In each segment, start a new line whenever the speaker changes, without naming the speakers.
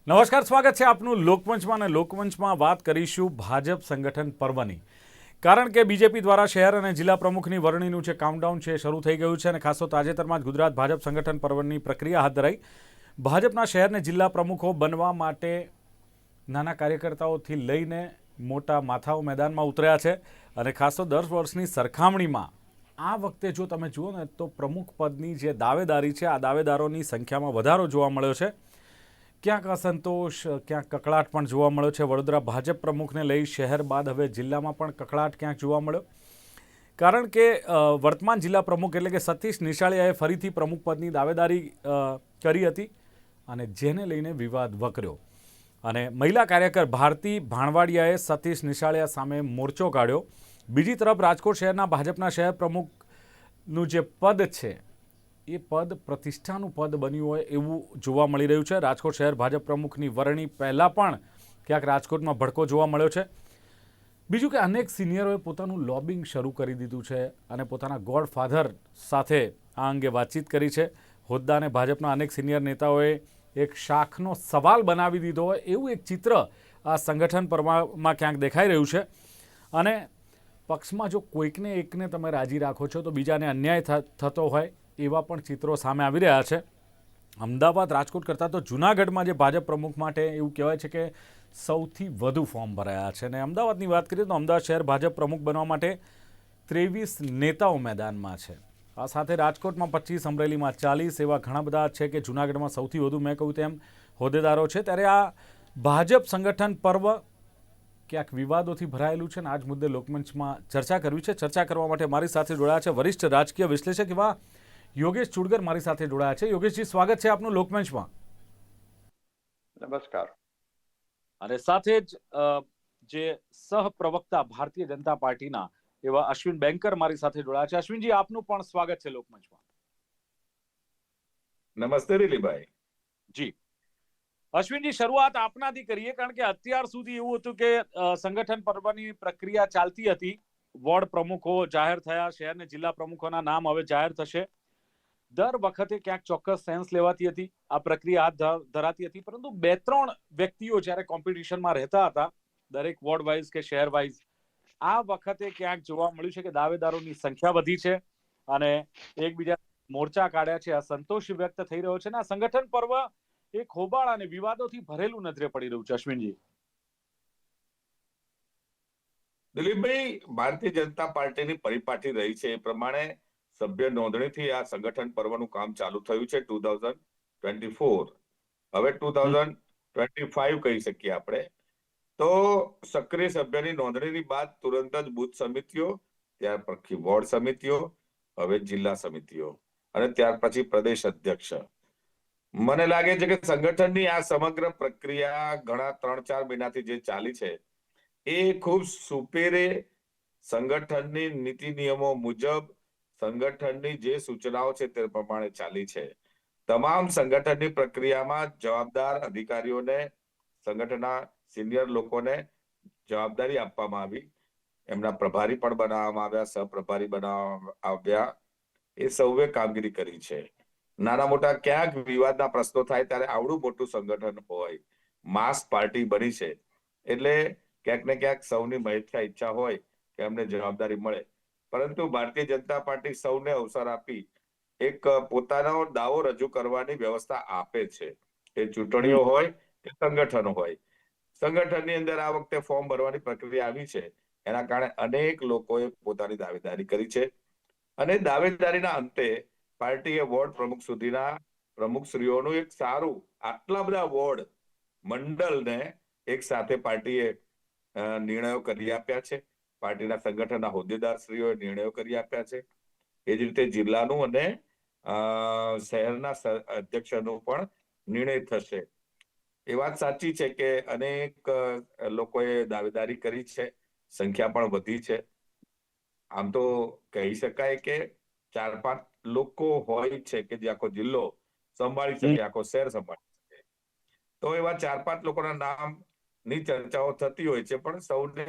નમસ્કાર, સ્વાગત છે આપનું લોકમંચમાં. અને લોકમંચમાં વાત કરીશું ભાજપ સંગઠન પર્વની. કારણ કે બીજેપી દ્વારા શહેર અને જિલ્લા પ્રમુખની વરણીનું જે કાઉન્ટડાઉન છે શરૂ થઈ ગયું છે અને ખાસ તો તાજેતરમાં જ ગુજરાત ભાજપ સંગઠન પર્વની પ્રક્રિયા હાથ ધરાઈ. ભાજપના શહેર અને જિલ્લા પ્રમુખો બનવા માટે નાના કાર્યકર્તાઓથી લઈને મોટા માથાઓ મેદાનમાં ઉતર્યા છે. અને ખાસ તો 10 વર્ષની સરખામણીમાં આ વખતે જો તમે જુઓ ને તો પ્રમુખ પદની જે દાવેદારી છે આ દાવેદારોની સંખ્યામાં વધારો જોવા મળ્યો છે. ક્યાંક અસંતોષ, ક્યાંક કકળાટ પણ જોવા મળ્યો છે. વડોદરા ભાજપ પ્રમુખને લઈ શહેર બાદ હવે જિલ્લામાં પણ કકળાટ ક્યાંક જોવા મળ્યો. કારણ કે વર્તમાન જિલ્લા પ્રમુખ એટલે કે સતીશ નિશાળિયાએ ફરીથી પ્રમુખ પદની દાવેદારી કરી હતી અને જેને લઈને વિવાદ વકર્યો. અને મહિલા કાર્યકર ભારતી ભાણવાડિયાએ સતીશ નિશાળિયા સામે મોરચો કાઢ્યો. બીજી તરફ રાજકોટ શહેરના ભાજપના શહેર પ્રમુખનું જે પદ છે એ પદ પ્રતિષ્ઠાનું પદ બન્યું હોય એવું જોવા મળી રહ્યું છે. રાજકોટ શહેર ભાજપ પ્રમુખની વરણી પહેલાં પણ ક્યાંક રાજકોટમાં ભડકો જોવા મળ્યો છે. બીજું કે અનેક સિનિયરોએ પોતાનું લોબિંગ શરૂ કરી દીધું છે અને પોતાના ગોડફાધર સાથે આ અંગે વાતચીત કરી છે. હોદ્દાને ભાજપના અનેક સિનિયર નેતાઓએ એક શાખનો સવાલ બનાવી દીધો હોય એવું એક ચિત્ર આ સંગઠન પર્વમાં ક્યાંક દેખાઈ રહ્યું છે. અને પક્ષમાં જો કોઈકને એકને તમે રાજી રાખો છો તો બીજાને અન્યાય થતો હોય એવા પણ ચિત્રો સામે આવી રહ્યા છે. અમદાવાદ, રાજકોટ કરતાં તો જૂનાગઢમાં જે ભાજપ પ્રમુખ માટે એવું કહેવાય છે કે સૌથી વધુ ફોર્મ ભરાયા છે. અને અમદાવાદની વાત કરીએ તો અમદાવાદ શહેર ભાજપ પ્રમુખ બનવા માટે 23 નેતાઓ મેદાનમાં છે. આ સાથે રાજકોટમાં 25, અમરેલીમાં 40 એવા ઘણા બધા છે કે જૂનાગઢમાં સૌથી વધુ મેં કહ્યું તેમ હોદ્દેદારો છે. ત્યારે આ ભાજપ સંગઠન પર્વ ક્યાંક વિવાદોથી ભરાયેલું છે અને આજ મુદ્દે લોકમંચમાં ચર્ચા કરવી છે. ચર્ચા કરવા માટે મારી સાથે જોડાયા છે વરિષ્ઠ રાજકીય વિશ્લેષક એવા યોગેશ ચુડગર મારી સાથે જોડાયા છે. યોગેશજી, સ્વાગત છે આપનું લોકમંચમાં.
નમસ્કાર.
અને સાથે જ જે સહપ્રવક્તા ભારતીય જનતા પાર્ટીના એવા અશ્વિન બેંકર મારી સાથે જોડાયા છે. અશ્વિનજી, આપનું પણ સ્વાગત છે લોકમંચમાં.
નમસ્તે રીલીભાઈ.
જી અશ્વિનજી, શરૂઆત આપનાથી કરીએ. કારણ કે અત્યાર સુધી એવું હતું કે સંગઠન પર્વની પ્રક્રિયા ચાલતી હતી. વોર્ડ પ્રમુખો જાહેર થયા, શહેર અને જિલ્લા પ્રમુખોના નામ હવે જાહેર થશે. દર વખતે ક્યાંક ચોક્કસ સેન્સ લેવાતી હતી, આ પ્રક્રિયા હાથ ધરાતી હતી. પરંતુ 2-3 વ્યક્તિઓ જ્યારે કોમ્પિટિશનમાં રહેતા હતા દરેક વોર્ડ વાઇઝ કે શહેર વાઇઝ, આ વખતે ક્યાંક જોવા મળ્યું છે કે દાવેદારોની સંખ્યા વધી છે અને એકબીજા મોરચા કાઢ્યા છે. અસંતોષ વ્યક્ત થઈ રહ્યો છે અને આ સંગઠન પર્વ એક હોબાળ અને વિવાદોથી ભરેલું નજરે પડી રહ્યું છે. અશ્વિનજી.
દિલીપભાઈ, ભારતીય જનતા પાર્ટીની પરિપાટી રહી છે એ પ્રમાણે સભ્ય નોંધણીથી આ સંગઠન પર્વનું કામ ચાલુ થયું છે 2024. હવે 2025 કહી શકીએ આપણે. તો સક્રિય સભ્યની નોંધણીની બાદ તુરંત જ બૂથ સમિતિઓ, ત્યાર પછી વોર્ડ સમિતિઓ, હવે જિલ્લા સમિતિઓ અને ત્યાર પછી પ્રદેશ અધ્યક્ષ. મને લાગે છે કે સંગઠનની આ સમગ્ર પ્રક્રિયા ઘણા 3-4 મહિનાથી જે ચાલી છે એ ખૂબ સુપેરે સંગઠનની નીતિ નિયમો મુજબ સંગઠનની જે સૂચનાઓ છે તે પ્રમાણે ચાલી છે. તમામ સંગઠનની પ્રક્રિયામાં જવાબદાર અધિકારીઓને, સંગઠનના સિનિયર લોકોને જવાબદારી આપવામાં આવી. એમના પ્રભારી પણ બનાવવામાં આવ્યા, સહપ્રભારી બનાવવામાં આવ્યા. એ સૌએ કામગીરી કરી છે. નાના મોટા ક્યાંક વિવાદના પ્રશ્નો થાય ત્યારે આવડું મોટું સંગઠન હોય, માસ પાર્ટી બની છે એટલે ક્યાંક ને ક્યાંક સૌની મહેચ્છા ઈચ્છા હોય કે એમને જવાબદારી મળે. પરંતુ ભારતીય જનતા પાર્ટી સૌને અવસર આપી એક પોતાનો દાવો રજૂ કરવાની વ્યવસ્થા આપે છે. એ ચૂંટણીઓ હોય કે સંગઠનો હોય. સંગઠનની અંદર આ વખતે ફોર્મ ભરવાની પ્રક્રિયા આવી છે. એના કારણે અનેક લોકોએ પોતાની દાવેદારી કરી છે અને દાવેદારીના અંતે પાર્ટીએ વોર્ડ પ્રમુખ સુધીના પ્રમુખશ્રીઓનું એક સારું, આટલા બધા વોર્ડ મંડળને એક સાથે પાર્ટીએ નિર્ણયો કરી આપ્યા છે. પાર્ટીના સંગઠનના હોદ્દેદારશ્રીઓએ નિર્ણયો કરી આપ્યા છે. એ જ રીતે જિલ્લાનું અને શહેરના અધ્યક્ષનો પણ નિર્ણય થશે. એ વાત સાચી છે કે અનેક લોકોએ દાવેદારી કરી છે, સંખ્યા પણ વધી છે. આમ તો કહી શકાય કે 4-5 લોકો હોય છે કે જે આખો જિલ્લો સંભાળી શકે, આખો શહેર સંભાળી શકે. તો એવા 4-5 લોકોના નામની ચર્ચાઓ થતી હોય છે, પણ સૌને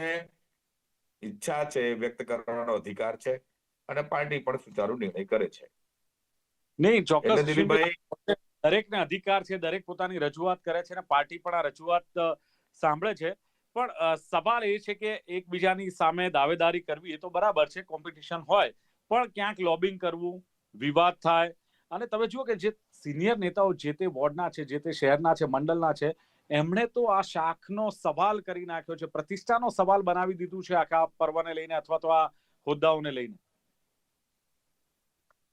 ઈચ્છા છે વ્યક્ત કરવાનો અધિકાર છે અને પાર્ટી પણ સુચારુ નિર્ણય કરે છે.
નહીં, ચોક્કસ
એટલે દિલીપભાઈ,
દરેકને અધિકાર છે, દરેક પોતાની રજૂઆત કરે છે અને પાર્ટી પણ આ રજૂઆત સાંભળે છે. પણ સવાલ એ છે કે એકબીજાની સામે દાવેદારી કરવી એ તો બરાબર છે, કોમ્પિટિશન હોય, પણ ક્યાંક લોબિંગ કરવું, વિવાદ થાય. અને તમે જુઓ કે જે સિનિયર નેતાઓ જે તે વોર્ડના છે, જે તે શહેરના છે, મંડળના છે, એમણે તો આ શાખનો સવાલ કરી નાખ્યો છે, પ્રતિષ્ઠાનો સવાલ બનાવી દીધું છે આખા પર્વને લઈને અથવા તો આ હોદ્દાઓને લઈને.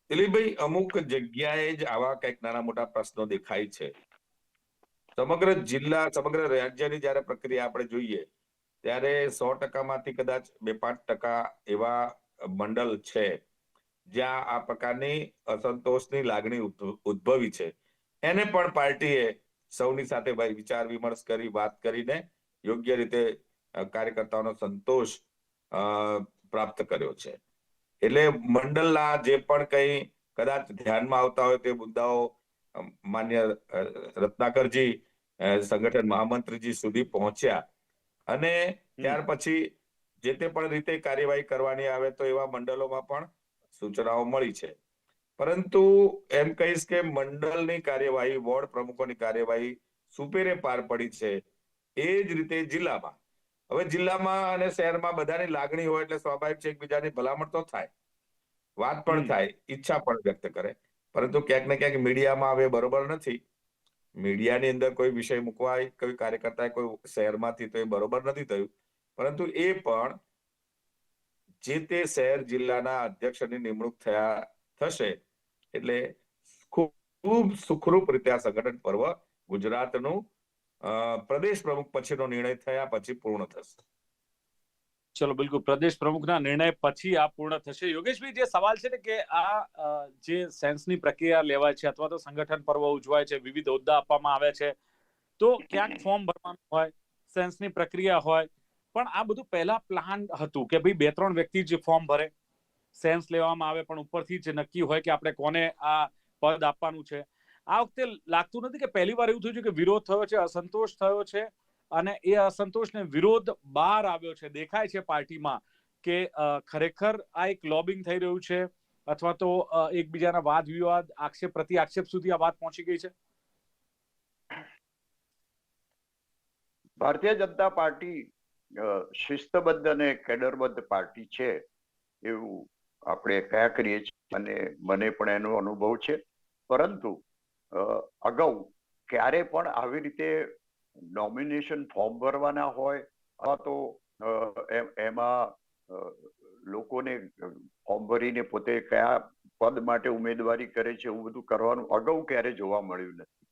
દિલીપભાઈ, અમુક જગ્યાએ જ આવા કંઈક નાના મોટા પ્રશ્નો દેખાય છે. સમગ્ર જિલ્લા, સમગ્ર રાજ્યની જયારે પ્રક્રિયા આપણે જોઈએ ત્યારે 100%માંથી કદાચ 2-5% એવા મંડળ છે જ્યાં આ પ્રકારની અસંતોષની લાગણી ઉદ્ભવી છે. એને પણ પાર્ટીએ સૌની સાથે વિચાર વિમર્શ કરી, વાત કરીને યોગ્ય રીતે કાર્યકર્તાઓનો સંતોષ પ્રાપ્ત કર્યો છે. એટલે મંડળના જે પણ કંઈ કદાચ ધ્યાનમાં આવતા હોય તે મુદ્દાઓ માન્ય રત્નાકરજી સંગઠન મહામંત્રીજી સુધી પહોંચ્યા અને ત્યાર પછી જે તે પણ રીતે કાર્યવાહી કરવાની આવે તો એવા મંડળોમાં પણ સૂચનાઓ મળી છે. પરંતુ એમ કહીશ કે મંડળની કાર્યવાહી, વોર્ડ પ્રમુખોની કાર્યવાહી સુપેરે પાર પડી છે. એ જ રીતે જિલ્લામાં, હવે જિલ્લામાં અને શહેરમાં બધાની લાગણી હોય એટલે સ્વાભાવિક છે એકબીજાની ભલામણ તો થાય, વાત પણ થાય, ઈચ્છા પણ વ્યક્ત કરે. પરંતુ ક્યાંક ને ક્યાંક મીડિયામાં હવે બરોબર નથી. મીડિયાની અંદર કોઈ વિષય મૂકવાય, કોઈ કાર્યકર્તાએ કોઈ શહેરમાંથી, તો એ બરોબર નથી થયું. પરંતુ એ પણ જે તે શહેર જિલ્લાના અધ્યક્ષની નિમણૂક થશે એટલે ખૂબ સુખરૂપ રીતે આ સંગઠન પર્વ ગુજરાતનું પ્રદેશ પ્રમુખ પછીનો નિર્ણય થયા પછી પૂર્ણ થશે.
ચલો, બિલકુલ, પ્રદેશ પ્રમુખના નિર્ણય પછી આ પૂર્ણ થશે. યોગેશભાઈ, જે સવાલ છે ને કે આ જે સેન્સની પ્રક્રિયા લેવાય છે અથવા તો સંગઠન પર્વ ઉજવાય છે, વિવિધ હોદ્દા આપવામાં આવે છે, તો ક્યાંક ફોર્મ ભરવાનું હોય, સેન્સની પ્રક્રિયા હોય, પણ આ બધું પહેલા પ્લાન હતું કે ભાઈ 2-3 વ્યક્તિ જ ફોર્મ ભરે, સેન્સ લેવામાં આવે, પણ ઉપરથી જ નક્કી હોય કે આપણે કોને આ પદ આપવાનું છે. આ વખતે લાગતું નથી કે પહેલી વાર એવું થયું છે કે વિરોધ થયો છે, અસંતોષ થયો છે અને એ અસંતોષને વિરોધ બહાર આવ્યો છે, દેખાય છે પાર્ટીમાં કે ખરેખર આ એક લોબિંગ થઈ રહ્યું છે અથવા તો એકબીજાના વાદ વિવાદ, આક્ષેપ પ્રતિ આક્ષેપ સુધી આ વાત પહોંચી ગઈ છે?
ભારતીય જનતા પાર્ટી શિસ્તબદ્ધ અને કેડરબદ્ધ પાર્ટી છે એવું આપણે કયા કરીએ છીએ અને મને પણ એનો અનુભવ છે. પરંતુ અગાઉ ક્યારે પણ આવી રીતે નોમિનેશન ફોર્મ ભરવાના હોય અથવા તો એમાં લોકોને ફોર્મ ભરીને પોતે કયા પદ માટે ઉમેદવારી કરે છે એવું બધું કરવાનું અગાઉ ક્યારે જોવા મળ્યું નથી.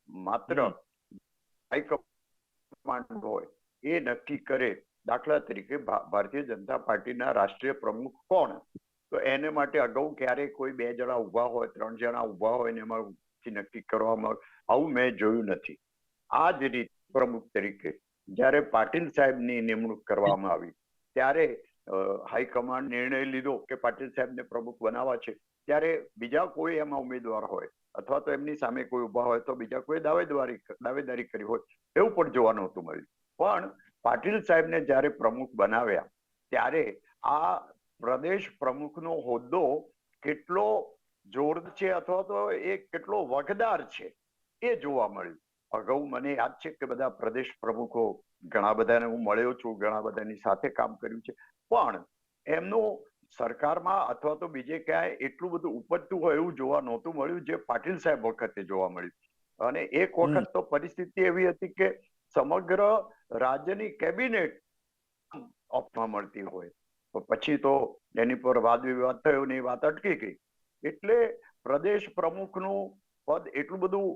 માત્ર હાઈકમાન્ડ હોય એ નક્કી કરે. દાખલા તરીકે ભારતીય જનતા પાર્ટીના રાષ્ટ્રીય પ્રમુખ કોણ, તો એને માટે અગાઉ ક્યારે કોઈ 2 જણા ઉભા હોય, 3 જણા ઉભા હોય ને એમાંથી નક્કી કરવામાં આવું મેં જોયું નથી. આ જ રીતે પ્રમુખ તરીકે જ્યારે પાટીલ સાહેબની નિમણૂક કરવામાં આવી ત્યારે હાઈકમાન્ડ નિર્ણય લીધો કે પાટીલ સાહેબને પ્રમુખ બનાવવા છે, ત્યારે બીજા કોઈ એમાં ઉમેદવાર હોય અથવા તો એમની સામે કોઈ ઉભા હોય તો બીજા કોઈ દાવેદારી કરી હોય એવું પણ જોવા નહોતું મળ્યું. પણ પાટીલ સાહેબને જ્યારે પ્રમુખ બનાવ્યા ત્યારે આ પ્રદેશ પ્રમુખનો હોદ્દો કેટલો જોર છે અથવા તો એ કેટલો વગદાર છે એ જોવા મળ્યું. અગાઉ મને યાદ છે કે બધા પ્રદેશ પ્રમુખો ઘણા બધાને હું મળ્યો છું, ઘણા બધાની સાથે કામ કર્યું છે, પણ એમનું સરકારમાં અથવા તો બીજે ક્યાંય એટલું બધું ઉપજતું હોય એવું જોવા નહોતું મળ્યું જે પાટીલ સાહેબ વખતે જોવા મળ્યું. અને એક વખત તો પરિસ્થિતિ એવી હતી કે સમગ્ર રાજ્યની કેબિનેટ ઓફમાં મળતી હોય, તો પછી તો એની પર વાદ વિવાદ થયો ને એ વાત અટકી ગઈ. એટલે પ્રદેશ પ્રમુખનું પદ એટલું બધું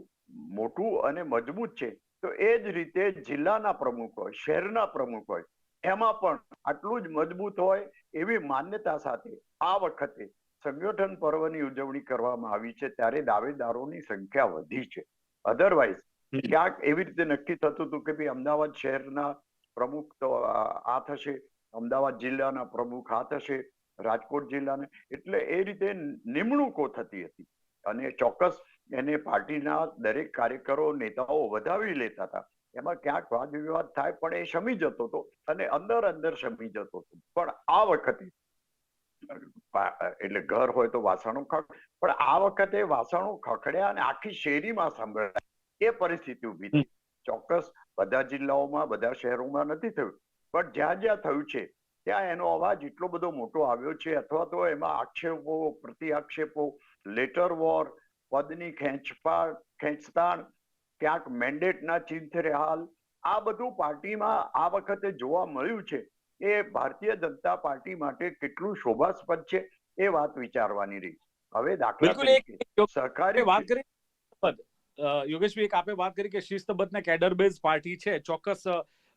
મોટું અને મજબૂત છે, તો એ જ રીતે જિલ્લાના પ્રમુખ હોય, શહેરના પ્રમુખ હોય, એમાં પણ આટલું જ મજબૂત હોય એવી માન્યતા સાથે આ વખતે સંગઠન પર્વની ઉજવણી કરવામાં આવી છે. ત્યારે દાવેદારોની સંખ્યા વધી છે. અધરવાઇઝ ક્યાંક એવી રીતે નક્કી થતું હતું કે ભાઈ અમદાવાદ શહેરના પ્રમુખ તો આ થશે, અમદાવાદ જિલ્લાના પ્રમુખ આ થશે, રાજકોટ જિલ્લાને, એટલે એ રીતે નિમણૂકો થતી હતી અને ચોક્કસ એને પાર્ટીના દરેક કાર્યકરો, નેતાઓ વધાવી લેતા હતા. એમાં ક્યાંક વાદ વિવાદ થાય પણ એ શમી જતો હતો અને અંદર શમી જતો હતો. પણ આ વખતે એટલે ઘર હોય તો વાસણો પણ આ વખતે વાસણો ખખડ્યા અને આખી શેરીમાં સંભળાય એ પરિસ્થિતિ ઊભી થઈ. ચોક્કસ બધા જિલ્લાઓમાં બધા શહેરોમાં નથી થયું, પણ જ્યાં જ્યાં થયું છે ત્યાં એનો અવાજ એટલો બધો મોટો આવ્યો છે, અથવા તો એમાં આક્ષેપો, પ્રતિ આક્ષેપો, લેટર વોર, પદની ખેંચતાણ, ક્યાંક મેન્ડેટના ચિંથરે હાલ, આ બધું પાર્ટીમાં આ વખતે જોવા મળ્યું છે. એ ભારતીય જનતા પાર્ટી માટે કેટલું શોભાસ્પદ છે એ વાત વિચારવાની રહી. હવે દાખલા
બિલકુલ
તરીકે સરકારી
વાત કરી યોગેશભાઈ, એક આપે વાત કરી કે શિસ્તબદ્ધ ને કેડર બેઝ પાર્ટી છે. ચોક્કસ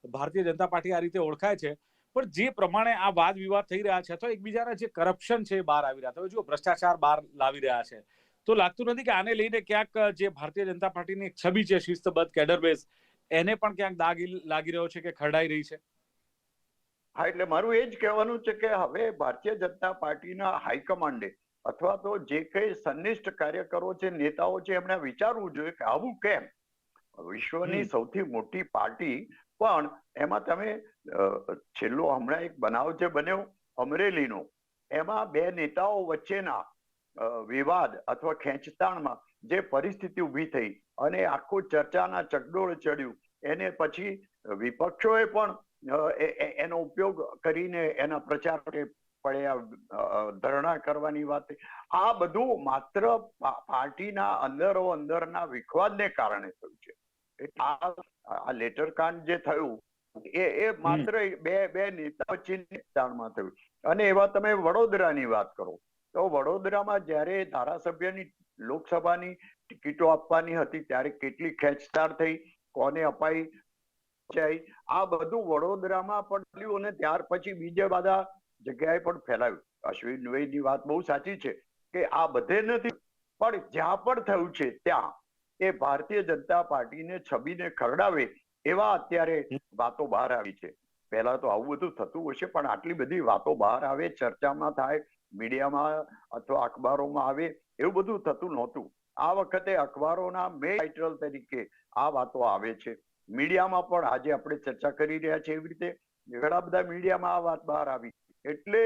ભારતીય જનતા પાર્ટી આ રીતે ઓળખાય છે, પણ જે પ્રમાણે આ વાદ વિવાદ થઈ રહ્યા છે, તો એકબીજાના જે કરપ્શન છે બહાર આવી રહ્યા છે, જો ભ્રષ્ટાચાર બહાર લાવી રહ્યા છે, તો લાગતું નથી કે આને લઈને ક્યાંક જે ભારતીય જનતા પાર્ટીની એક છબી છે શિસ્તબદ્ધ કેડર બેઝ, એને પણ ક્યાંક દાગ લાગી રહ્યો છે કે ખરડાઈ રહી છે?
હા, એટલે મારું એ જ કહેવાનું છે કે હવે ભારતીય જનતા પાર્ટીના હાઈકમાન્ડે અથવા તો જે કઈ સન્નિષ્ઠ કાર્યકરો છે, નેતાઓ છે, એમણે વિચારવું જોઈએ કે આવું કેમ? વિશ્વની સૌથી મોટી પાર્ટી, પણ એમાં તમે છેલ્લો હમણાં એક બનાવ જે બન્યો અમરેલીનો, એમાં બે નેતાઓ વચ્ચેના વિવાદ અથવા ખેંચતાણમાં જે પરિસ્થિતિ ઊભી થઈ અને આખું ચર્ચાના ચકડોળ ચડ્યું, એને પછી વિપક્ષોએ પણ એનો ઉપયોગ કરીને એના પ્રચાર પડ્યા, ધરણા કરવાની વાત. આ બધું માત્ર પાર્ટીના અંદરના વિખવાદને કારણે થયું છે. આ લેટરકાંડ જે થયું એ માત્ર બે નેતા વચ્ચેની થયું. અને એવા તમે વડોદરાની વાત કરો તો વડોદરામાં જ્યારે ધારાસભ્યની લોકસભાની ટિકિટો આપવાની હતી ત્યારે કેટલી ખેંચતાણ થઈ, કોને અપાઈ જાય, આ બધું વડોદરામાં પણ થયું અને ત્યાર પછી બીજા બધા જગ્યાએ પણ ફેલાયું. અશ્વિનભાઈની વાત બહુ સાચી છે કે આ બધે નથી, પણ જ્યાં પણ થયું છે ત્યાં એ ભારતીય જનતા પાર્ટીને છબીને ખરડાવે એવા અત્યારે વાતો બહાર આવી છે. પહેલા તો આવું બધું થતું હશે, પણ આટલી બધી વાતો બહાર આવે, ચર્ચામાં થાય, મીડિયામાં અથવા અખબારોમાં આવે, એવું બધું થતું નહોતું. આ વખતે અખબારોના મેઇન ટાઇટલ તરીકે આ વાતો આવે છે. મીડિયામાં પણ આજે આપણે ચર્ચા કરી રહ્યા છીએ એવી રીતે ઘણા બધા મીડિયામાં આ વાત બહાર આવી. એટલે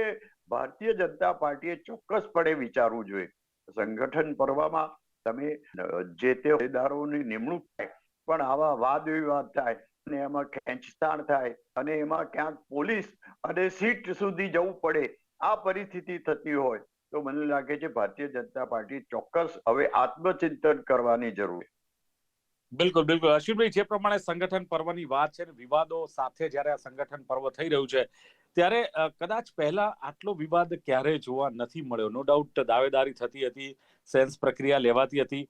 ભારતીય જનતા પાર્ટીએ ચોક્કસપણે વિચારવું જોઈએ. સંગઠન પર્વમાં તમે જે તે હોદ્દેદારોની નિમણૂક થાય, પણ આવા વાદ વિવાદ થાય અને એમાં ખેંચતાણ થાય અને એમાં ક્યાંક પોલીસ અને સીટ સુધી જવું પડે, આ પરિસ્થિતિ થતી હોય તો મને લાગે છે ભારતીય જનતા પાર્ટી ચોક્કસ હવે આત્મચિંતન કરવાની જરૂર છે.
બિલકુલ બિલકુલ અશ્વિનભાઈ, જે પ્રમાણે સંગઠન પર્વની વાત છે, વિવાદો સાથે જ્યારે આ સંગઠન પર્વ થઈ રહ્યું છે, ત્યારે કદાચ પહેલા આટલો વિવાદ ક્યારેય જોવા નથી મળ્યો. નો ડાઉટ દાવેદારી થતી હતી, સેન્સ પ્રક્રિયા લેવાતી હતી,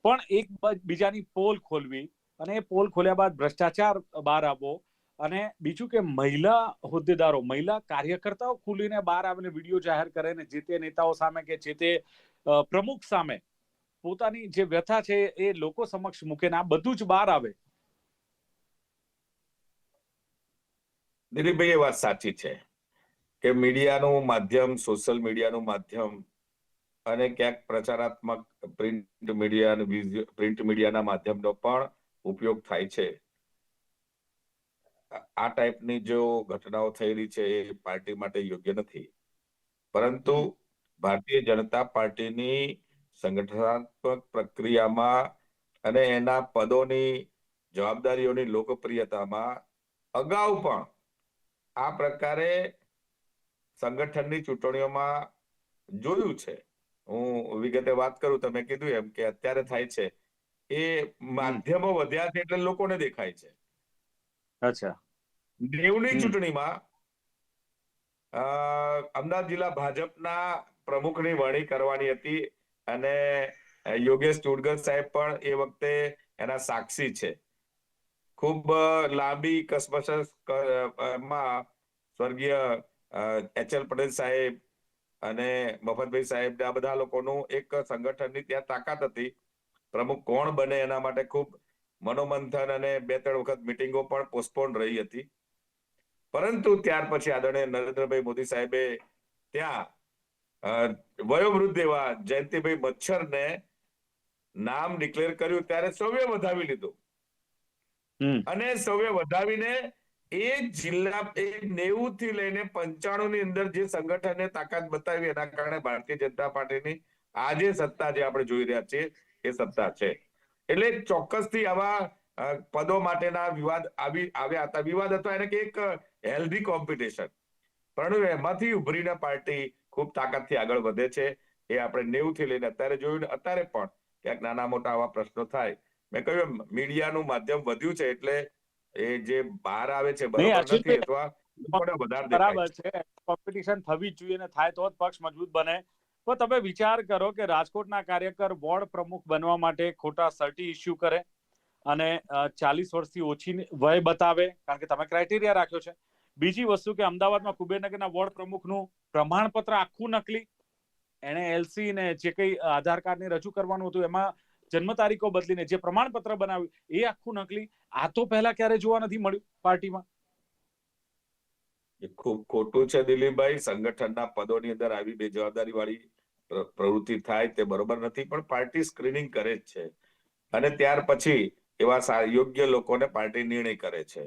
પણ એક બીજાની પોલ ખોલવી અને એ પોલ ખોલ્યા બાદ ભ્રષ્ટાચાર બહાર આવવો, અને બીજું કે મહિલા હોદ્દેદારો, મહિલા કાર્યકર્તાઓ ખુલીને બહાર આવીને વિડીયો જાહેર કરે ને જે તે નેતાઓ સામે કે જે તે પ્રમુખ સામે પોતાની જે વ્યથા છે એ લોકો સમક્ષ મૂકે ને આ બધું જ બહાર આવે.
દિલીપભાઈ, એ વાત સાચી છે કે મીડિયાનું માધ્યમ, સોશિયલ મીડિયાનું માધ્યમ અને ક્યાંક પ્રચારાત્મક પ્રિન્ટ મીડિયાના માધ્યમનો પણ ઉપયોગ થાય છે. આ ટાઈપની જો ઘટનાઓ થઈ રહી છે એ પાર્ટી માટે યોગ્ય નથી. પરંતુ ભારતીય જનતા પાર્ટીની સંગઠનાત્મક પ્રક્રિયામાં અને એના પદોની જવાબદારીઓની લોકપ્રિયતામાં અગાઉ પણ આ પ્રકારે સંગઠનની ચૂંટણીઓમાં જોયું છે. હું વિગતે વાત કરું, તમે કીધું એમ કે અત્યારે થાય છે, એ માધ્યમો વધ્યા છે એટલે લોકોને દેખાય છે.
અચ્છા,
90ની ચૂંટણીમાં અમદાવાદ જિલ્લા ભાજપના પ્રમુખની વરણી કરવાની હતી અને યોગેશ ચુડગર સાહેબ પણ એ વખતે એના સાક્ષી છે. ખૂબ લાંબી કસમસમાં સ્વર્ગીય HL પટેલ સાહેબ અને મફતભાઈ સાહેબ, આ બધા લોકોનું એક સંગઠનની ત્યાં તાકાત હતી. પ્રમુખ કોણ બને એના માટે ખૂબ મનોમંથન અને 2-3 વખત મિટિંગો પણ પોસ્ટપોન રહી હતી. પરંતુ ત્યાર પછી આદરણીય નરેન્દ્રભાઈ મોદી સાહેબે ત્યાં વયોવૃદ્ધ એવા જયંતિભાઈ મચ્છરને નામ ડિક્લેર કર્યું ત્યારે સૌએ વધાવી લીધું અને સૌએ વધાવીને એ જિલ્લા 90 થી લઈને 95 ની અંદર જે સંગઠને તાકાત બતાવી એના કારણે ભારતીય જનતા પાર્ટીની આજે સત્તા જે આપણે જોઈ રહ્યા છીએ એ સત્તા છે. એટલે ચોક્કસથી આવા પદો માટેના વિવાદ આવ્યા હતા. વિવાદ હતો એને કે એક હેલ્ધી કોમ્પિટિશન, પરંતુ એમાંથી ઉભરીને પાર્ટી ખૂબ તાકાતથી આગળ વધે છે. એ આપણે 90 થી લઈને અત્યારે જોયું ને અત્યારે પણ ક્યાંક નાના મોટા આવા પ્રશ્નો થાય. મેં કહ્યું મીડિયાનું માધ્યમ વધ્યું છે એટલે એ જે બહાર આવે છે
નહીં,
બરોબર નથી,
અશ્વિનભાઈ,
અથવા લોકોને વધારે દેખાય
બરાબર
છે.
છે, કોમ્પિટિશન થવી જ જોઈએ ને થાય તો જ પક્ષ મજબૂત બને. તો તમે વિચાર કરો કે રાજકોટના કાર્યકર વોર્ડ પ્રમુખ બનવા માટે ખોટા સર્ટી ઇસ્યુ કરે અને 40 વર્ષથી ઓછી વય બતાવે, કારણ કે તમે ક્રાઇટેરિયા રાખ્યો છે. બીજી વસ્તુ કે અમદાવાદમાં કુબેરનગરના વોર્ડ પ્રમુખનું પ્રમાણપત્ર આખું નકલી, એને એલસી ને જે કઈ આધાર કાર્ડ ને રજૂ કરવાનું હતું એમાં જન્મ તારીખો બદલીને જે પ્રમાણપત્ર બનાવ્યું એ આખું નકલી. આ તો પહેલા ક્યારે જોવા નથી મળ્યું પાર્ટીમાં.
એ ખૂબ ખોટું છે દિલીપભાઈ. સંગઠનના પદોની અંદર આવી બેજવાબદારી વાળી પ્રવૃત્તિ થાય તે બરોબર નથી, પણ પાર્ટી સ્ક્રીનિંગ કરે જ છે અને ત્યાર પછી એવા યોગ્ય લોકોને પાર્ટી નિર્ણય કરે છે.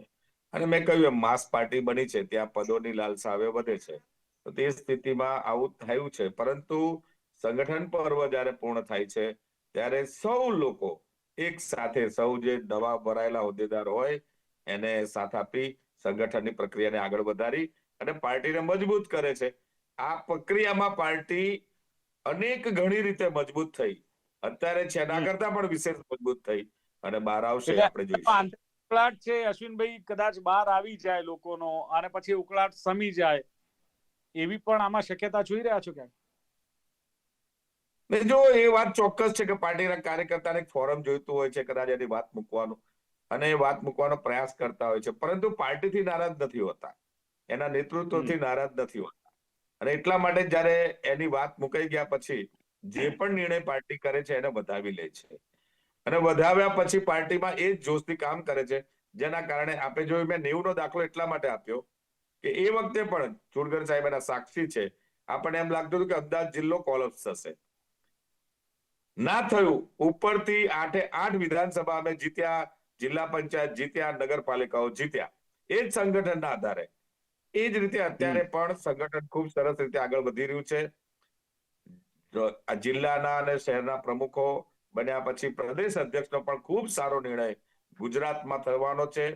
અને મેં કહ્યું એમ માસ પાર્ટી બની છે, ત્યાં પદોની લાલસા હવે વધે છે. તો તે સ્થિતિમાં આવું થયું છે. પરંતુ સંગઠન પર્વ જ્યારે પૂર્ણ થાય છે ત્યારે સૌ લોકો એક સાથે, સૌ જે નવા ભરાયેલા હોદ્દેદાર હોય એને સાથ આપી સંગઠનની પ્રક્રિયાને આગળ વધારી અને પાર્ટીને મજબૂત કરે છે. આ પ્રક્રિયામાં પાર્ટી અનેક ઘણી રીતે મજબૂત થઈ. અત્યારે છે એના કરતા પણ વિશેષ મજબૂત થઈ અને બહાર આવશે,
એટલે
આપણે જોઈશું.
ઉકળાટ છે અશ્વિનભાઈ, કદાચ બહાર આવી જાય લોકોનો અને પછી ઉકળાટ સમી જાય એવી પણ આમાં શક્યતા જોઈ રહ્યા છો ક્યાંક?
ને જો એ વાત ચોક્કસ છે કે પાર્ટીના કાર્યકર્તાને એક ફોરમ જોઈતું હોય છે, કદાચ એની વાત મૂકવાનું, અને એ વાત મૂકવાનો પ્રયાસ કરતા હોય છે, પરંતુ પાર્ટીથી નારાજ નથી હોતા, એના નેતૃત્વથી નારાજ નથી હોતા. અને એટલા માટે જયારે એની વાત મુકાઈ ગયા પછી જે પણ નિર્ણય પાર્ટી કરે છે એને વધાવી લે છે અને વધાવ્યા પછી પાર્ટીમાં એ જ જોશથી કામ કરે છે. જેના કારણે આપણે જોયું, મેં 90 નો દાખલો એટલા માટે આપ્યો કે એ વખતે પણ ચુડગર સાહેબ એના સાક્ષી છે. આપણને એમ લાગતું હતું કે અમદાવાદ જિલ્લો કોલેપ્સ થશે, ના થયું. ઉપરથી 8 વિધાનસભા અમે જીત્યા, જિલ્લા પંચાયત જીત્યા, નગરપાલિકાઓ જીત્યા, એ જ સંગઠનના આધારે. એ જ રીતે અત્યારે પણ સંગઠન ખૂબ સરસ રીતે આગળ વધી રહ્યું છે. આ જિલ્લાના અને શહેરના પ્રમુખો બન્યા પછી પ્રદેશ અધ્યક્ષનો પણ ખૂબ સારો નિર્ણય ગુજરાતમાં થવાનો છે.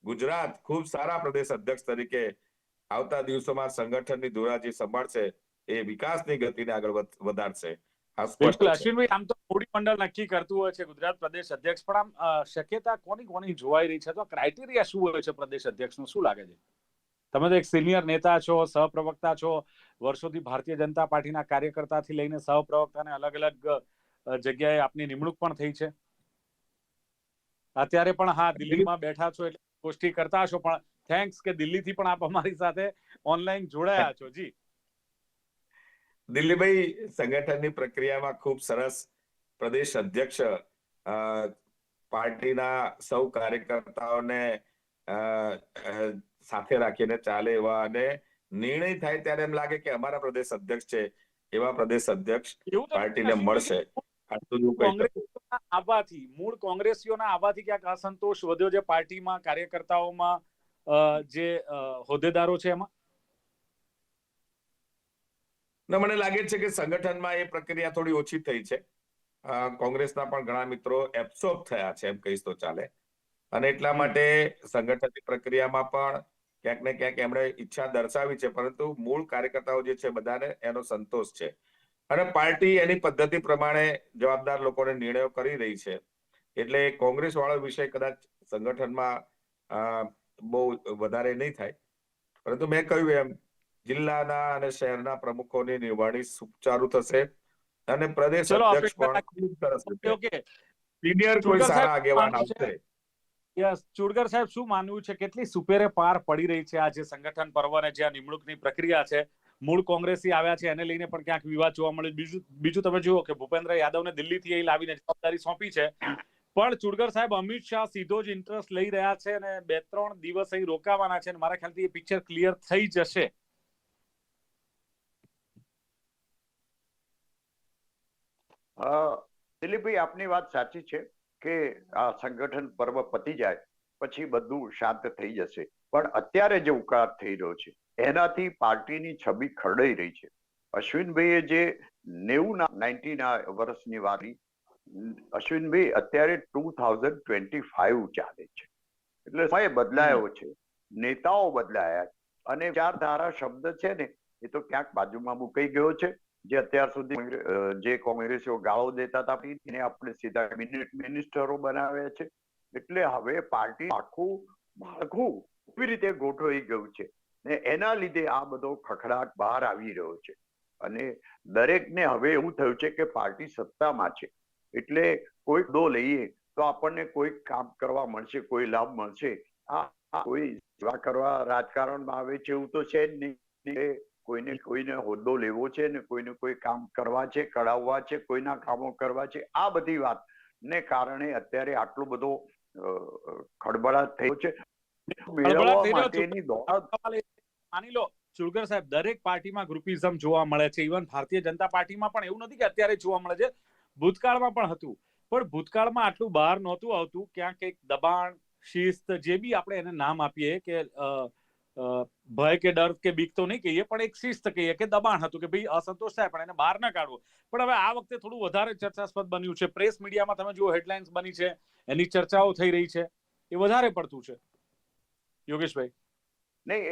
ગુજરાત ખૂબ સારા પ્રદેશ અધ્યક્ષ તરીકે આવતા દિવસોમાં સંગઠનની ધુરાજી સંભાળશે, એ વિકાસની ગતિને આગળ વધારશે. આ
બિલકુલ
સ્પષ્ટ છે.
અશ્વિનભાઈ, આમ તો મોડી મંડળ નક્કી કરતું હોય છે ગુજરાત પ્રદેશ અધ્યક્ષ, પણ આમ શક્યતા કોની જોવાઈ રહી છે? તો ક્રાઇટેરિયા શું હોય છે પ્રદેશ અધ્યક્ષનું, શું લાગે છે? તમે તો એક સિનિયર નેતા છો, સહપ્રવક્તા છો, વર્ષોથી ભારતીય જનતા પાર્ટીના કાર્યકર્તાથી લઈને સહપ્રવક્તાને અલગ અલગ જગ્યાએ આપની નિમણૂક પણ થઈ છે. અત્યારે પણ હા દિલ્હીમાં બેઠા છો એટલે ગોષ્ઠી કરતા હશો, પણ થેન્ક્સ કે દિલ્હીથી પણ આપ અમારી સાથે ઓનલાઈન જોડાયા છો. જી
દિલ્હીભાઈ, સંગઠનની પ્રક્રિયામાં ખૂબ સરસ પ્રદેશ અધ્યક્ષ પાર્ટીના સૌ કાર્યકર્તાઓને સાથે રાખીને ચાલે એવા, અને નિર્ણય થાય ત્યારે એમ લાગે કે અમારા પ્રદેશ અધ્યક્ષ છે, એવા પ્રદેશ અધ્યક્ષ
એવું તો
પાર્ટીને મળશે. આટલું હું કહી શકું.
મૂળ કોંગ્રેસીઓના આવવાથી ક્યાંક અસંતોષ વધ્યો છે પાર્ટીમાં, કાર્યકર્તાઓમાં, જે હોદ્દેદારો છે એમાં?
મને લાગે છે કે સંગઠનમાં એ પ્રક્રિયા થોડી ઓછી થઈ છે. કોંગ્રેસના પણ ઘણા મિત્રો એબ્સોર્બ થયા છે, એમ કહીશ તો ચાલે. અને એટલા માટે સંગઠનની પ્રક્રિયામાં પણ ક્યાંક ને ક્યાંક એમણે ઈચ્છા દર્શાવી છે, પરંતુ મૂળ કાર્યકર્તાઓ જે છે બધાને એનો સંતોષ છે અને પાર્ટી એની પદ્ધતિ પ્રમાણે જવાબદાર લોકોને નિર્ણયો કરી રહી છે. એટલે કોંગ્રેસ વાળો વિષય કદાચ સંગઠનમાં બહુ વધારે નહીં થાય. પરંતુ મેં કહ્યું એમ, જિલ્લાના અને શહેરના પ્રમુખોની નિવડણી સુચારુ થશે અને પ્રદેશ
ચલો
અધ્યક્ષ
અપેક્ષા
પણ ખૂબ સરસ રીતે,
ઓકે.
સિનિયર કોઈ
ચુડગર
સારા આગેવાન
સાહેબ
આવશે.
યસ, ચુડગર સાહેબ, શું માનવું છે, કેટલી સુપેરે પાર પડી રહી છે આ જે સંગઠન પર્વ અને જે નિમણૂકની પ્રક્રિયા છે? મૂળ કોંગ્રેસી આવ્યા છે એને લઈને પણ ક્યાંક વિવાદ જોવા મળ્યો. બીજું તમે જુઓ કે ભૂપેન્દ્ર યાદવને દિલ્હીથી અહીં લાવીને જવાબદારી સોંપી છે, પણ ચુડગર સાહેબ અમિત શાહ સીધો જ ઇન્ટરેસ્ટ લઈ રહ્યા છે અને 2-3 દિવસ અહીં રોકાવાના છે, અને મારા ખ્યાલથી એ પિક્ચર ક્લિયર થઈ જશે.
દિલીપભાઈ, આપની વાત સાચી છે કે આ સંગઠન પર્વ પતી જાય પછી બધું શાંત થઈ જશે. પણ અત્યારે જે ઉકાળ થઈ રહ્યો છે એનાથી પાર્ટીની છબી ખરડાઈ રહી છે. અશ્વિનભાઈએ જે 90 વર્ષની વારી, અશ્વિનભાઈ અત્યારે 2025 ચાલે છે, એટલે સમય બદલાયો છે, નેતાઓ બદલાયા છે, અને વિચારધારા શબ્દ છે ને એ તો ક્યાંક બાજુમાં મુકાઈ ગયો છે. જે અત્યાર સુધી જે કોંગ્રેસીઓ ગાળો દેતા હતા એને આપણે સીધા મિનિસ્ટરો બનાવ્યા છે. એટલે હવે પાર્ટી આખું માળખું કેવી રીતે ગોઠવાઈ ગયું છે ને એના લીધે આ બધો ખખડાટ બહાર આવી રહ્યો છે. અને દરેકને હવે એવું થયું છે કે પાર્ટી સત્તામાં છે, એટલે કોઈ દો લઈએ તો આપણને કોઈ કામ કરવા મળશે, કોઈ લાભ મળશે. આ કોઈ સેવા કરવા રાજકારણમાં આવે છે એવું તો છે જ નહીં. કોઈને હોદ્દો લેવો છે ને કોઈને કોઈ કામ કરવા છે, કરાવવા છે, કોઈના કામો કરવા છે. આ બધી વાત ને કારણે અત્યારે આટલો બધો ખળબળાટ થયો છે. મેળવવા માટેની દોડ,
માની લો ચુડગર સાહેબ, દરેક પાર્ટીમાં ગ્રુપિઝમ જોવા મળે છે. ઇવન ભારતીય જનતા પાર્ટીમાં પણ એવું નથી કે અત્યારે જોવા મળે છે, ભૂતકાળમાં પણ હતું. પણ ભૂતકાળમાં આટલું બહાર નહોતું આવતું. ક્યાંક એક દબાણ, શિસ્ત, જે બી આપણે એને નામ આપીએ, કે ભય કે ડર કે બીક તો નહીં કહીએ, પણ એક શિસ્ત કહીએ કે દબાણ હતું, કે ભાઈ અસંતોષ થાય પણ એને બહાર ના કાઢવો. પણ હવે આ વખતે થોડું વધારે ચર્ચાસ્પદ બન્યું છે. પ્રેસ મીડિયામાં તમે જુઓ, હેડલાઇન્સ બની છે, એની ચર્ચાઓ થઈ રહી છે, એ વધારે પડતું છે. યોગેશભાઈ
નહીં,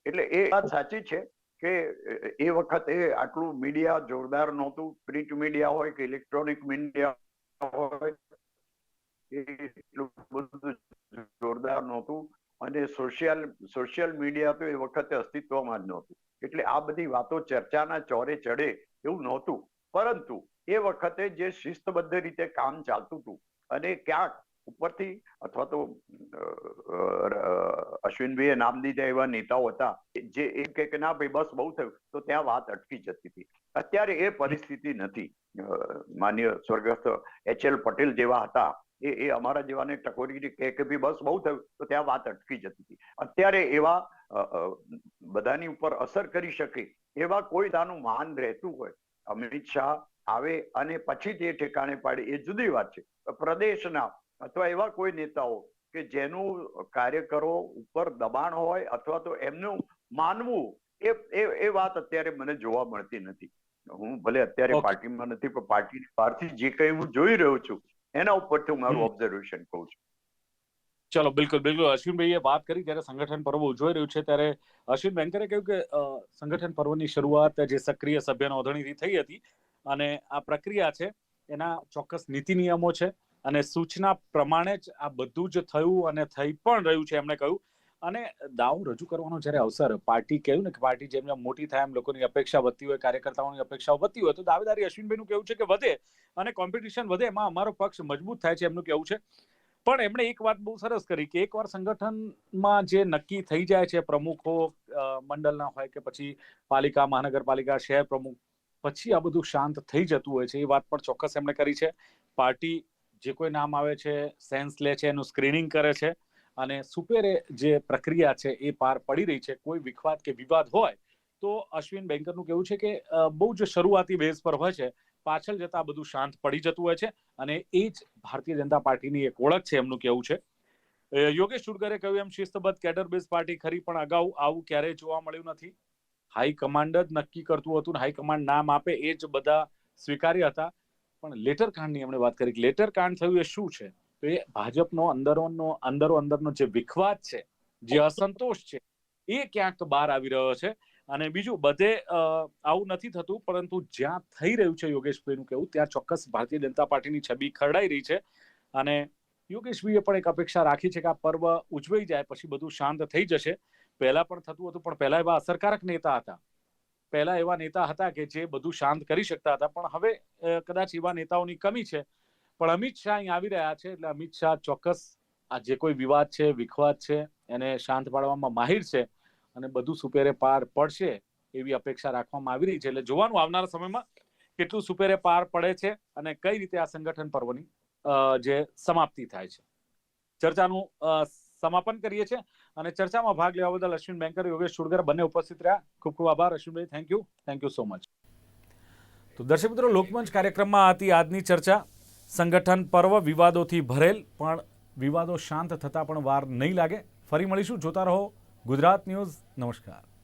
એટલે એ વાત સાચી છે કે એ વખતે આટલું મીડિયા જોરદાર નહોતું. પ્રિન્ટ મીડિયા હોય કે ઇલેક્ટ્રોનિક મીડિયા હોય, એટલું બધું જોરદાર નહોતું. અને સોશિયલ મીડિયા તો એ વખતે અસ્તિત્વમાં જ નહોતું. એટલે આ બધી વાતો ચર્ચાના ચોરે ચડે એવું નહોતું. પરંતુ એ વખતે જે શિસ્તબદ્ધ રીતે કામ ચાલતું હતું, અને ક્યાંક ઉપરથી અથવા તો અશ્વિનભાઈએ નામ દીધા એવા નેતાઓ હતા જે એમ કે ના ભાઈ બસ બહુ થયું, તો ત્યાં વાત અટકી જતી હતી. અત્યારે એ પરિસ્થિતિ નથી. માન્ય સ્વર્ગસ્થ H.L. પટેલ જેવા હતા, એ અમારા જેવાને ટકોરી કે ભાઈ બસ બહુ થયું, તો ત્યાં વાત અટકી જતી હતી. અત્યારે એવા બધાની ઉપર અસર કરી શકે એવા કોઈ તાનું માન રહેતું હોય, અમિત શાહ આવે અને પછી તે ઠેકાણે પાડે એ જુદી વાત છે. પ્રદેશના અથવા એવા કોઈ નેતાઓ કે જેનું કાર્યકરો ઉપર દબાણ હોય અથવા તો એમનું માનવું, એ વાત અત્યારે મને જોવા મળતી નથી. હું ભલે અત્યારે પાર્ટીમાં નથી, પણ પાર્ટીની બહારથી જે કંઈ હું જોઈ રહ્યો છું એના ઉપરથી હું મારું ઓબ્ઝર્વેશન કહું છું.
ચલો, બિલકુલ. અશ્વિનભાઈએ વાત કરી, ત્યારે સંગઠન પર્વ ઉજવાઈ રહ્યું છે, ત્યારે અશ્વિન બેંકરે કહ્યું કે સંગઠન પર્વની શરૂઆત જે સક્રિય સભ્ય નોંધણીથી થઈ હતી, અને આ પ્રક્રિયા છે એના ચોક્કસ નીતિ નિયમો છે, અને સૂચના પ્રમાણે જ આ બધું જ થયું અને થઈ પણ રહ્યું છે, એમણે કહ્યું. અને દાવ રજૂ કરવાનો જ્યારે અવસર, પાર્ટી કહ્યું ને કે પાર્ટી જેમ જેમ મોટી થાય એમ લોકોની અપેક્ષા વધતી હોય, કાર્યકર્તાઓની અપેક્ષાઓ વધતી હોય, તો દાવેદારી અશ્વિનભાઈનું કેવું છે કે વધે અને કોમ્પિટિશન વધે, એમાં અમારો પક્ષ મજબૂત થાય છે, એમનું કેવું છે. પણ એમણે એક વાત બહુ સરસ કરી કે એકવાર સંગઠનમાં જે નક્કી થઈ જાય છે, પ્રમુખો મંડળના હોય કે પછી પાલિકા, મહાનગરપાલિકા, શહેર પ્રમુખ, પછી આ બધું શાંત થઈ જતું હોય છે. એ વાત પણ ચોક્કસ એમણે કરી છે. પાર્ટી જે કોઈ નામ આવે છે સેન્સ લે છે, એનું સ્ક્રીનિંગ કરે છે, અને સુપેરે જે પ્રક્રિયા છે એ પાર પડી રહી છે. કોઈ વિખવાદ કે વિવાદ હોય તો અશ્વિન બેંકરનું કેવું છે કે બહુ જ શરૂઆતી બેઝ પર હોય છે, પાછળ જતા બધું શાંત પડી જતું હોય છે, અને એ જ ભારતીય જનતા પાર્ટીની એક ઓળખ છે, એમનું કેવું છે. યોગેશ ચુડગરે કહ્યું એમ શિસ્તબદ્ધ કેડર બેઝ પાર્ટી ખરી, પણ અગાઉ આવું ક્યારેય જોવા મળ્યું નથી. હાઈકમાન્ડ જ નક્કી કરતું હતું, હાઈકમાન્ડ નામ આપે એ જ બધા સ્વીકાર્ય હતા. પણ લેટર કાંડની એમણે વાત કરી. લેટર કાંડ થયું એ શું છે? તો એ ભાજપનો અંદરનો જે વિખવાદ છે, જે અસંતોષ છે, એ ક્યાંક બહાર આવી રહ્યો છે. અને બીજું, બધે આવું નથી થતું, પરંતુ જ્યાં થઈ રહ્યું છે, યોગેશભાઈનું કેવું, ત્યાં ચોક્કસ ભારતીય જનતા પાર્ટીની છબી ખરડાઈ રહી છે. અને યોગેશભાઈએ પણ એક અપેક્ષા રાખી છે કે આ પર્વ ઉજવાઈ જાય પછી બધું શાંત થઈ જશે. પહેલા પણ થતું હતું, પણ પહેલા એવા અસરકારક નેતા હતા, પહેલા એવા નેતા હતા કે જે બધું શાંત કરી શકતા હતા. પણ હવે કદાચ એવા નેતાઓની કમી છે. પણ અમિત શાહ અહીં આવી રહ્યા છે, એટલે અમિત શાહ ચોક્કસ આ જે કોઈ વિવાદ છે, વિખવાદ છે, એને શાંત પાડવામાં માહિર છે, અને બધું સુપેરે પાર પડશે એવી અપેક્ષા રાખવામાં આવી રહી છે. એટલે જોવાનું આવનારા સમયમાં કેટલું સુપેરે પાર પડે છે અને કઈ રીતે આ સંગઠન પર્વની જે સમાપ્તિ થાય છે. ચર્ચાનું સમાપન કરીએ છીએ, અને ચર્ચામાં ભાગ લેવા બદલ અશ્વિન બેંકર, યોગેશ ચુડગર બંને ઉપસ્થિત રહ્યા. ખૂબ ખૂબ આભાર Ashwinbhai. Thank you so much. તો દર્શક મિત્રો, લોકમંચ કાર્યક્રમમાં હતી આજની ચર્ચા. સંગઠન પર્વ વિવાદોથી ભરેલ, પણ વિવાદો શાંત થતા પણ વાર નહીં લાગે. ફરી મળીશું. જોતા રહો ગુજરાત ન્યૂઝ. નમસ્કાર.